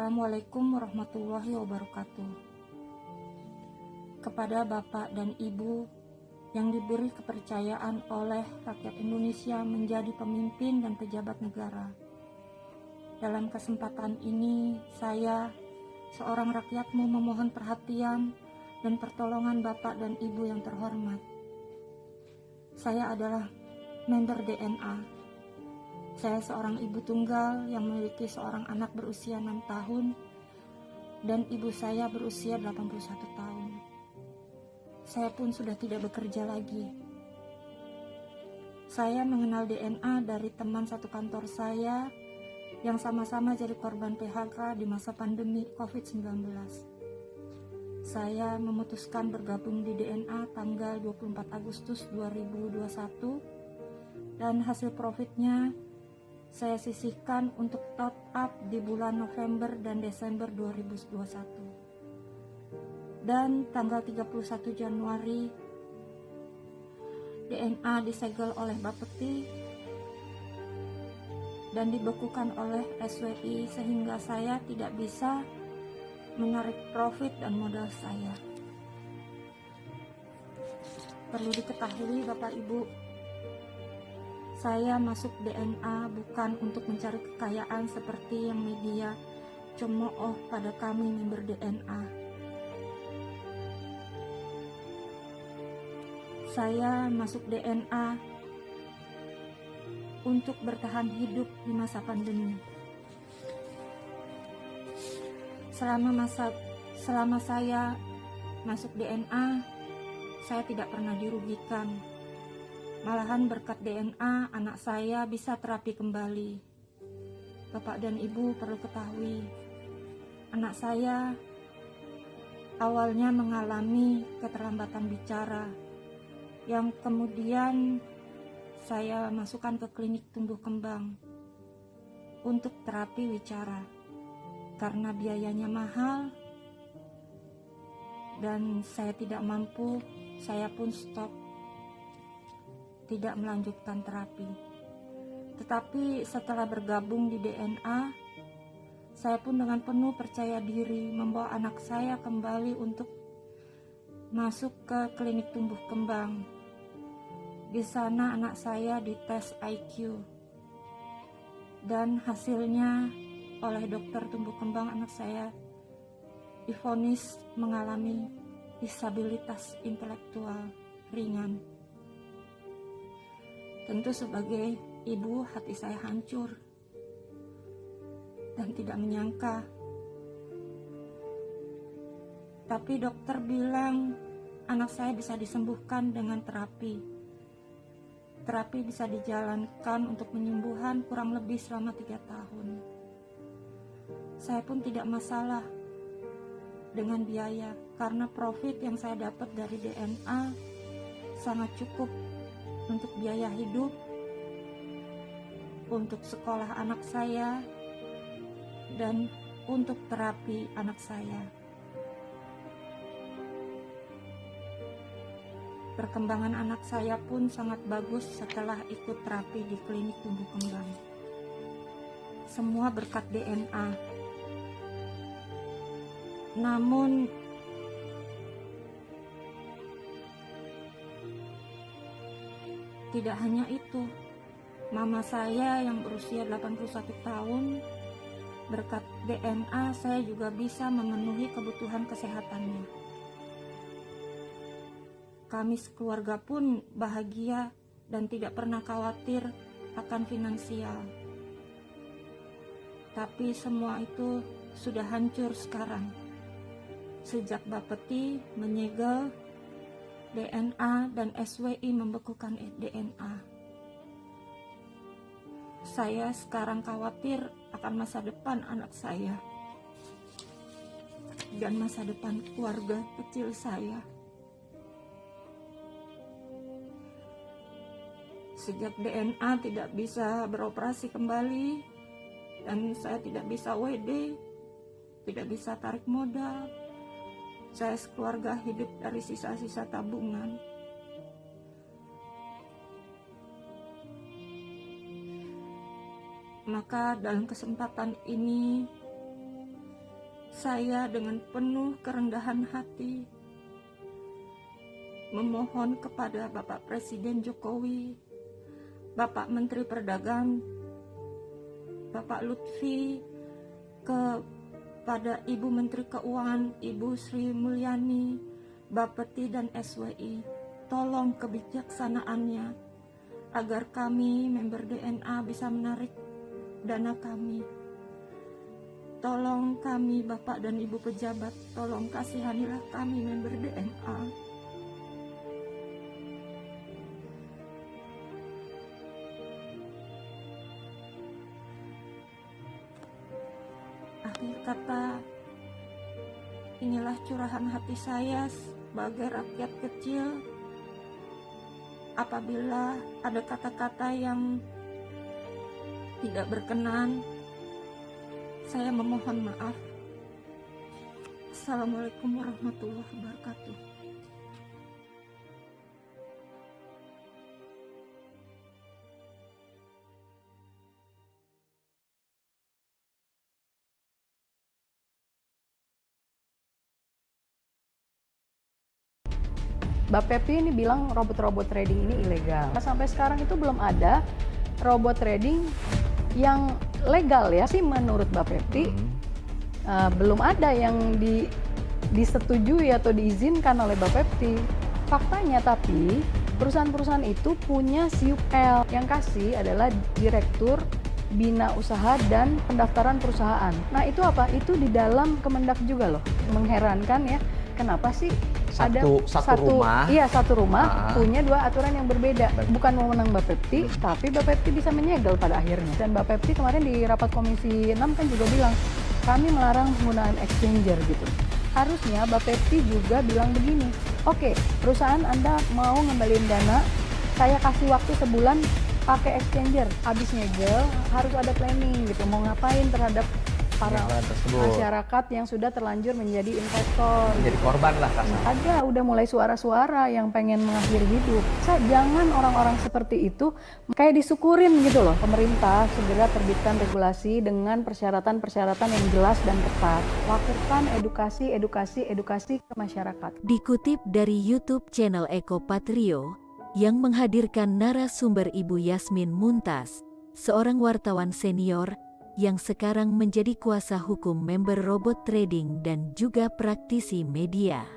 Assalamualaikum warahmatullahi wabarakatuh. Kepada Bapak dan Ibu yang diberi kepercayaan oleh rakyat Indonesia menjadi pemimpin dan pejabat negara. Dalam kesempatan ini, saya, seorang rakyatmu, memohon perhatian dan pertolongan Bapak dan Ibu yang terhormat. Saya adalah member DNA. Saya seorang ibu tunggal yang memiliki seorang anak berusia 6 tahun dan ibu saya berusia 81 tahun. Saya pun sudah tidak bekerja lagi. Saya mengenal DNA dari teman satu kantor saya yang sama-sama jadi korban PHK di masa pandemi COVID-19. Saya memutuskan bergabung di DNA tanggal 24 Agustus 2021 dan hasil profitnya saya sisihkan untuk top up di bulan November dan Desember 2021. Dan tanggal 31 Januari, DNA disegel oleh Bapeti dan dibekukan oleh SWI sehingga saya tidak bisa menarik profit dan modal saya. Perlu diketahui Bapak Ibu, saya masuk DNA bukan untuk mencari kekayaan seperti yang media cemooh pada kami member DNA. Saya masuk DNA untuk bertahan hidup di masa pandemi. Selama saya masuk DNA, saya tidak pernah dirugikan. Malahan berkat DNA, anak saya bisa terapi kembali. Bapak dan Ibu perlu ketahui, anak saya awalnya mengalami keterlambatan bicara, yang kemudian saya masukkan ke klinik tumbuh kembang untuk terapi wicara. Karena biayanya mahal dan saya tidak mampu, saya pun stop, tidak melanjutkan terapi. Tetapi setelah bergabung di DNA, saya pun dengan penuh percaya diri membawa anak saya kembali untuk masuk ke klinik tumbuh kembang. Di sana anak saya dites IQ dan hasilnya oleh dokter tumbuh kembang anak saya divonis mengalami disabilitas intelektual ringan. Tentu sebagai ibu hati saya hancur dan tidak menyangka. Tapi dokter bilang anak saya bisa disembuhkan dengan terapi. Terapi bisa dijalankan untuk penyembuhan kurang lebih selama 3 tahun. Saya pun tidak masalah dengan biaya karena profit yang saya dapat dari DNA sangat cukup untuk biaya hidup, untuk sekolah anak saya, dan untuk terapi anak saya. Perkembangan anak saya pun sangat bagus setelah ikut terapi di klinik tumbuh kembang. Semua berkat DNA. Namun tidak hanya itu, mama saya yang berusia 81 tahun, berkat DNA saya juga bisa memenuhi kebutuhan kesehatannya. Kami sekeluarga pun bahagia dan tidak pernah khawatir akan finansial. Tapi semua itu sudah hancur sekarang. Sejak Bapeti menyegel DNA dan SWI membekukan DNA. Saya sekarang khawatir akan masa depan anak saya dan masa depan keluarga kecil saya. Sejak DNA tidak bisa beroperasi kembali dan saya tidak bisa WD, tidak bisa tarik modal, saya sekeluarga hidup dari sisa-sisa tabungan. Maka dalam kesempatan ini Saya dengan penuh kerendahan hati memohon kepada Bapak Presiden Jokowi, Bapak Menteri Perdagangan, Bapak Lutfi, kepada Ibu Menteri Keuangan, Ibu Sri Mulyani, Bapeti dan SWI, tolong kebijaksanaannya agar kami member DNA bisa menarik dana kami. Tolong kami Bapak dan Ibu pejabat, tolong kasihanilah kami member DNA. Akhir kata, inilah curahan hati saya sebagai rakyat kecil. Apabila ada kata-kata yang tidak berkenan, saya memohon maaf. Assalamualaikum warahmatullahi wabarakatuh. Bapepti ini bilang robot-robot trading ini ilegal. Sampai sekarang itu belum ada robot trading yang legal ya sih menurut Bapepti. Belum ada yang disetujui atau diizinkan oleh Bapepti. Faktanya tapi perusahaan-perusahaan itu punya SIUP-L yang kasih adalah Direktur Bina Usaha dan Pendaftaran Perusahaan. Nah itu apa? Itu di dalam Kemendak juga loh. Mengherankan ya, kenapa sih satu rumah punya dua aturan yang berbeda. Bukan wewenang Bapepti, tapi Bapepti bisa menyegel pada akhirnya. Dan Bapepti kemarin di rapat Komisi 6 kan juga bilang, kami melarang penggunaan exchanger gitu. Harusnya Bapepti juga bilang begini, oke, perusahaan Anda mau ngembaliin dana, saya kasih waktu sebulan pakai exchanger. Habis nyegel harus ada planning gitu, mau ngapain terhadap para masyarakat yang sudah terlanjur menjadi investor, menjadi korban lah kasar. Ada udah mulai suara-suara yang pengen mengakhiri hidup. Jangan orang-orang seperti itu kayak disyukurin gitu loh. Pemerintah segera terbitkan regulasi dengan persyaratan-persyaratan yang jelas dan ketat. Lakukan edukasi ke masyarakat. Dikutip dari YouTube channel Eko Patrio yang menghadirkan narasumber Ibu Yasmin Muntas, seorang wartawan senior yang sekarang menjadi kuasa hukum member robot trading dan juga praktisi media.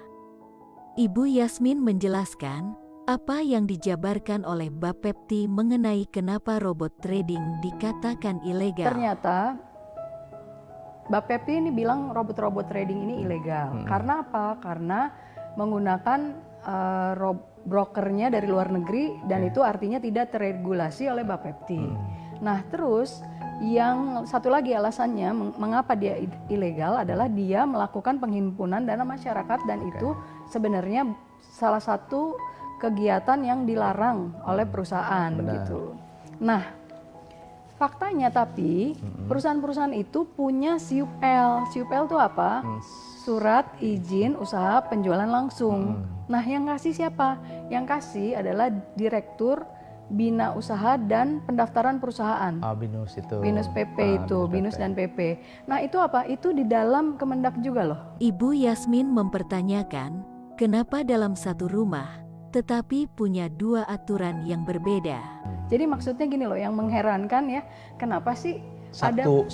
Ibu Yasmin menjelaskan apa yang dijabarkan oleh Bapepti mengenai kenapa robot trading dikatakan ilegal. Ternyata Bapepti ini bilang robot-robot trading ini ilegal. Karena apa? Karena menggunakan brokernya dari luar negeri dan itu artinya tidak terregulasi oleh Bapepti. Nah terus yang satu lagi alasannya mengapa dia ilegal adalah dia melakukan penghimpunan dana masyarakat dan itu sebenarnya salah satu kegiatan yang dilarang oleh perusahaan gitu. Nah, faktanya tapi perusahaan-perusahaan itu punya SIUP-L. SIUP-L itu apa? Surat izin usaha penjualan langsung. Nah, yang kasih siapa? Yang kasih adalah Direktur Bina Usaha dan Pendaftaran Perusahaan. BINUS itu. BINUS PP itu, BINUS dan PP. Nah itu apa? Itu di dalam Kemendak juga loh. Ibu Yasmin mempertanyakan, kenapa dalam satu rumah, tetapi punya dua aturan yang berbeda. Jadi maksudnya gini loh, yang mengherankan ya, kenapa sih satu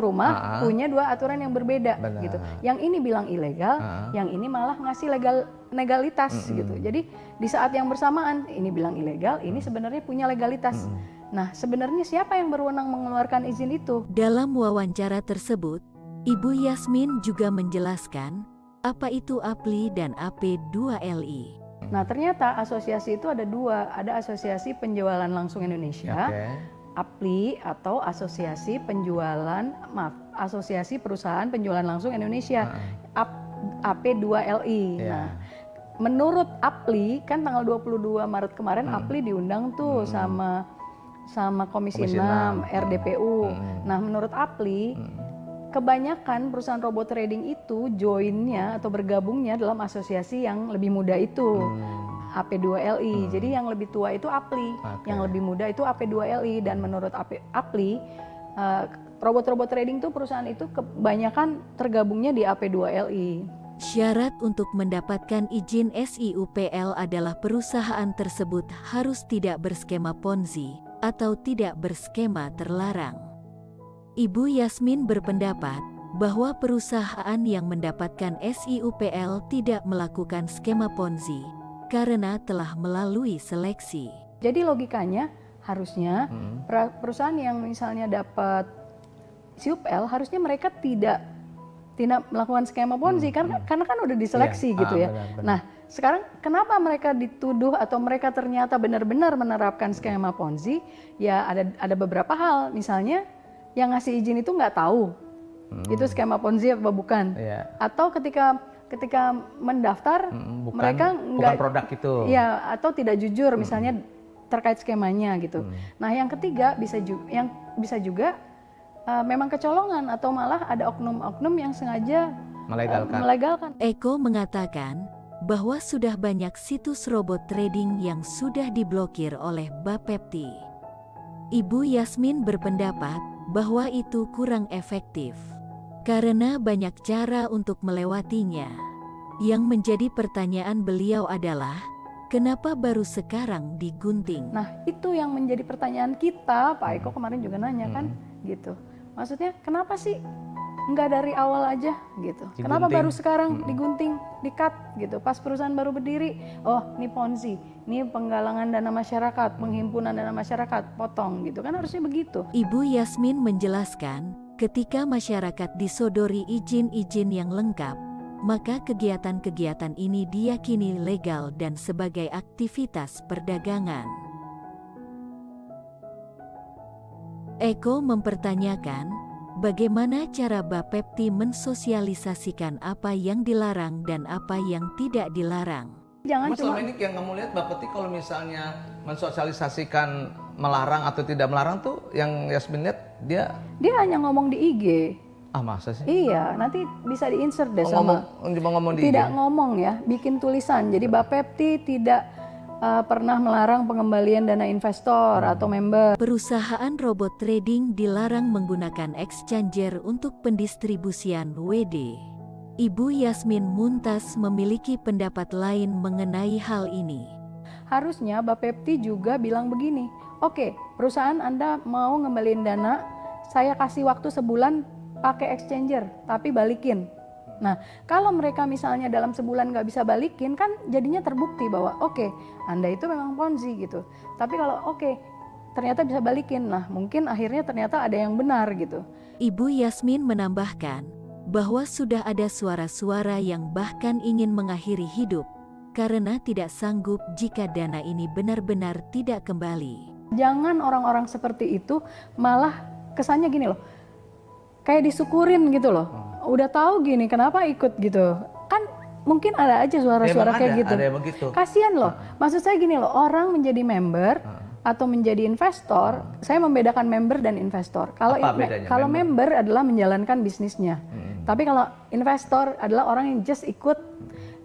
rumah punya dua aturan yang berbeda gitu. Yang ini bilang ilegal, yang ini malah ngasih legalitas gitu. Jadi di saat yang bersamaan ini bilang ilegal, ini sebenarnya punya legalitas. Nah, sebenarnya siapa yang berwenang mengeluarkan izin itu? Dalam wawancara tersebut, Ibu Yasmin juga menjelaskan apa itu APLI dan AP2LI. Nah, ternyata asosiasi itu ada dua, ada Asosiasi Penjualan Langsung Indonesia. APLI atau Asosiasi Perusahaan Penjualan Langsung Indonesia, AP2LI. Nah, menurut APLI kan tanggal 22 Maret kemarin APLI diundang tuh sama Komisi 6 RDPU. Nah, menurut APLI kebanyakan perusahaan robot trading itu joinnya atau bergabungnya dalam asosiasi yang lebih muda itu. AP2LI. Jadi yang lebih tua itu APLI, yang lebih muda itu AP2LI. Dan menurut APLI, robot-robot trading tuh perusahaan itu kebanyakan tergabungnya di AP2LI. Syarat untuk mendapatkan izin SIUPL adalah perusahaan tersebut harus tidak berskema Ponzi atau tidak berskema terlarang. Ibu Yasmin berpendapat bahwa perusahaan yang mendapatkan SIUPL tidak melakukan skema Ponzi karena telah melalui seleksi. Jadi logikanya harusnya perusahaan yang misalnya dapat SIUPL harusnya mereka tidak melakukan skema Ponzi karena kan udah diseleksi gitu ya. Benar. Nah, sekarang kenapa mereka dituduh atau mereka ternyata benar-benar menerapkan skema Ponzi? Ya ada beberapa hal, misalnya yang ngasih izin itu nggak tahu itu skema Ponzi apa bukan. Atau ketika mendaftar mereka bukan produk itu. Ya, atau tidak jujur misalnya terkait skemanya gitu. Nah, yang ketiga bisa juga memang kecolongan atau malah ada oknum-oknum yang sengaja melegalkan. Eko mengatakan bahwa sudah banyak situs robot trading yang sudah diblokir oleh Bapepti. Ibu Yasmin berpendapat bahwa itu kurang efektif karena banyak cara untuk melewatinya. Yang menjadi pertanyaan beliau adalah kenapa baru sekarang digunting? Nah, itu yang menjadi pertanyaan kita. Pak Eko kemarin juga nanya kan, gitu. Maksudnya, kenapa sih nggak dari awal aja, gitu? Digunting. Kenapa baru sekarang digunting, di-cut, gitu? Pas perusahaan baru berdiri, oh, ini Ponzi, ini penggalangan dana masyarakat, penghimpunan dana masyarakat, potong, gitu kan harusnya begitu. Ibu Yasmin menjelaskan, ketika masyarakat disodori izin-izin yang lengkap, maka kegiatan-kegiatan ini diyakini legal dan sebagai aktivitas perdagangan. Eko mempertanyakan, bagaimana cara Bapepti mensosialisasikan apa yang dilarang dan apa yang tidak dilarang. Jangan selama ini yang kamu lihat Bapepti kalau misalnya mensosialisasikan melarang atau tidak melarang tuh yang Yasmin lihat dia hanya ngomong di IG. Masa sih? Iya, nanti bisa di-insert deh sama. Ngomong di tidak IG. ngomong ya, bikin tulisan. Jadi Bapepti tidak pernah melarang pengembalian dana investor atau member. Perusahaan robot trading dilarang menggunakan exchanger untuk pendistribusian WD. Ibu Yasmin Muntas memiliki pendapat lain mengenai hal ini. Harusnya Bapepti juga bilang begini, oke, perusahaan Anda mau ngembaliin dana, saya kasih waktu sebulan pakai exchanger, tapi balikin. Nah, kalau mereka misalnya dalam sebulan nggak bisa balikin, kan jadinya terbukti bahwa oke, Anda itu memang Ponzi gitu. Tapi kalau ternyata bisa balikin, nah mungkin akhirnya ternyata ada yang benar gitu. Ibu Yasmin menambahkan bahwa sudah ada suara-suara yang bahkan ingin mengakhiri hidup karena tidak sanggup jika dana ini benar-benar tidak kembali. Jangan orang-orang seperti itu malah kesannya gini loh, kayak disyukurin gitu loh. Udah tahu gini, kenapa ikut gitu? Kan mungkin ada aja suara-suara kayak gitu. Ada yang begitu. Kasian loh. Maksud saya gini loh, orang menjadi member atau menjadi investor, saya membedakan member dan investor. Kalau member adalah menjalankan bisnisnya. Tapi kalau investor adalah orang yang just ikut,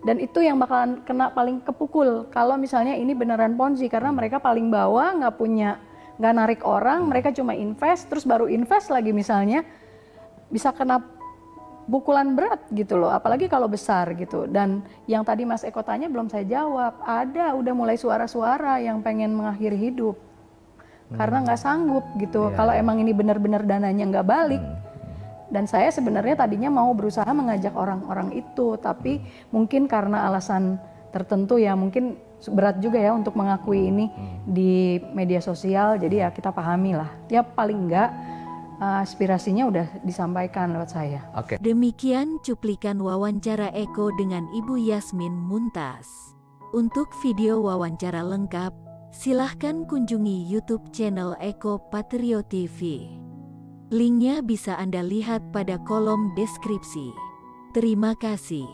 dan itu yang bakalan kena paling kepukul kalau misalnya ini beneran Ponzi, karena mereka paling bawah, nggak narik orang, mereka cuma invest, terus baru invest lagi misalnya, bisa kena pukulan berat gitu loh, apalagi kalau besar gitu. Dan yang tadi Mas Eko tanya belum saya jawab, udah mulai suara-suara yang pengen mengakhiri hidup karena nggak sanggup gitu. Kalau emang ini benar-benar dananya nggak balik. Dan saya sebenarnya tadinya mau berusaha mengajak orang-orang itu, tapi mungkin karena alasan tertentu ya, mungkin berat juga ya untuk mengakui ini di media sosial, jadi ya kita pahami lah. Ya paling enggak aspirasinya udah disampaikan lewat saya. Demikian cuplikan wawancara Eko dengan Ibu Yasmin Muntas. Untuk video wawancara lengkap, silahkan kunjungi YouTube channel Eko Patrio TV. Linknya bisa Anda lihat pada kolom deskripsi. Terima kasih.